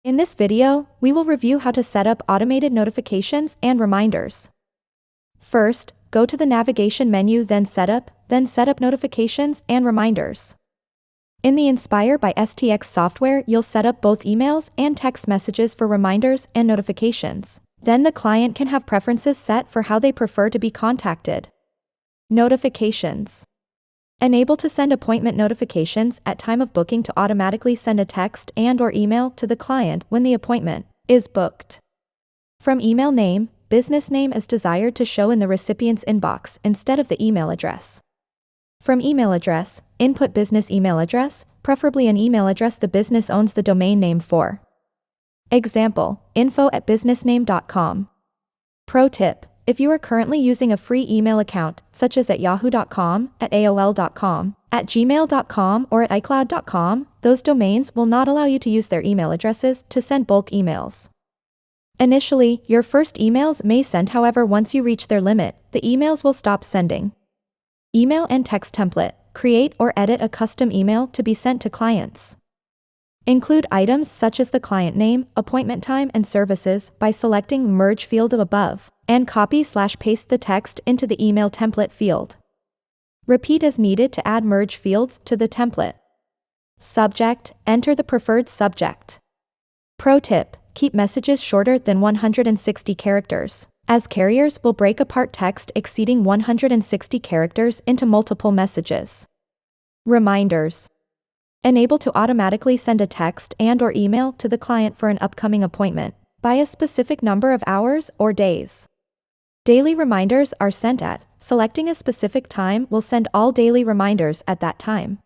In this video, we will review how to set up automated notifications and reminders. First, go to the navigation menu, then set up notifications and reminders. In the Inspire by STX software, you'll set up both emails and text messages for reminders and notifications. Then the client can have preferences set for how they prefer to be contacted. Notifications. Enable to send appointment notifications at time of booking to automatically send a text and/or email to the client when the appointment is booked. From email name, business name is desired to show in the recipient's inbox instead of the email address. From email address, input business email address, preferably an email address the business owns the domain name for. Example, info@businessname.com. Pro tip: if you are currently using a free email account, such as at yahoo.com, at aol.com, at gmail.com, or at icloud.com, those domains will not allow you to use their email addresses to send bulk emails. Initially, your first emails may send, however, once you reach their limit, the emails will stop sending. Email and text template: create or edit a custom email to be sent to clients. Include items such as the client name, appointment time, and services by selecting Merge field above, and copy/paste the text into the email template field. Repeat as needed to add merge fields to the template. Subject: enter the preferred subject. Pro tip: keep messages shorter than 160 characters, as carriers will break apart text exceeding 160 characters into multiple messages. Reminders. Enable to automatically send a text and/or email to the client for an upcoming appointment by a specific number of hours or days. Daily reminders are sent at selecting a specific time will send all daily reminders at that time.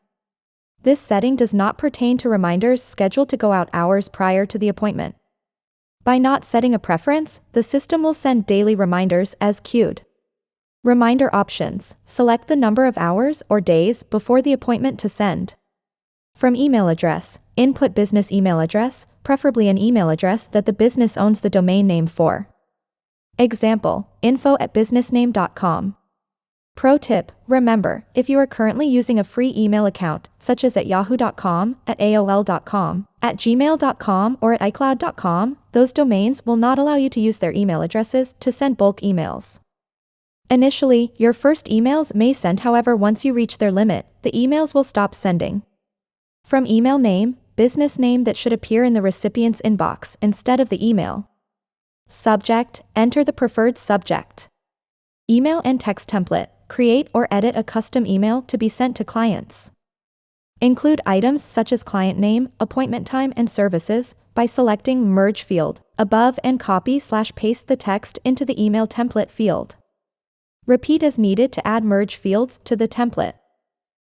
This setting does not pertain to reminders scheduled to go out hours prior to the appointment. By not setting a preference, the system will send daily reminders as queued. Reminder options: select the number of hours or days before the appointment to send. From email address, input business email address, preferably an email address that the business owns the domain name for. Example, info@businessname.com. Pro tip: remember, if you are currently using a free email account, such as at yahoo.com, at aol.com, at gmail.com, or at icloud.com, those domains will not allow you to use their email addresses to send bulk emails. Initially, your first emails may send, however, once you reach their limit, the emails will stop sending. From email name, business name that should appear in the recipient's inbox instead of the email. Subject: enter the preferred subject. Email and text template: create or edit a custom email to be sent to clients. Include items such as client name, appointment time, and services by selecting Merge field above and copy/paste the text into the email template field. Repeat as needed to add merge fields to the template.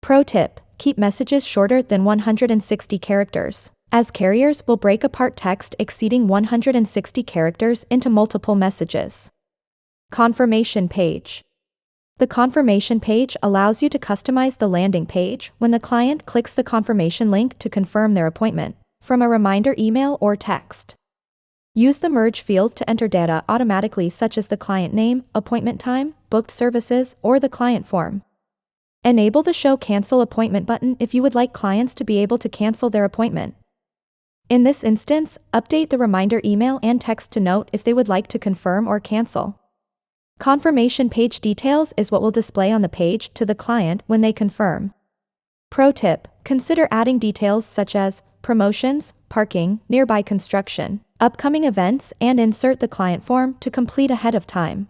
Pro tip: keep messages shorter than 160 characters, as carriers will break apart text exceeding 160 characters into multiple messages. Confirmation page. The confirmation page allows you to customize the landing page when the client clicks the confirmation link to confirm their appointment, from a reminder email or text. Use the merge field to enter data automatically, such as the client name, appointment time, booked services, or the client form. Enable the Show Cancel Appointment button if you would like clients to be able to cancel their appointment. In this instance, update the reminder email and text to note if they would like to confirm or cancel. Confirmation page details is what will display on the page to the client when they confirm. Pro tip: consider adding details such as promotions, parking, nearby construction, upcoming events, and insert the client form to complete ahead of time.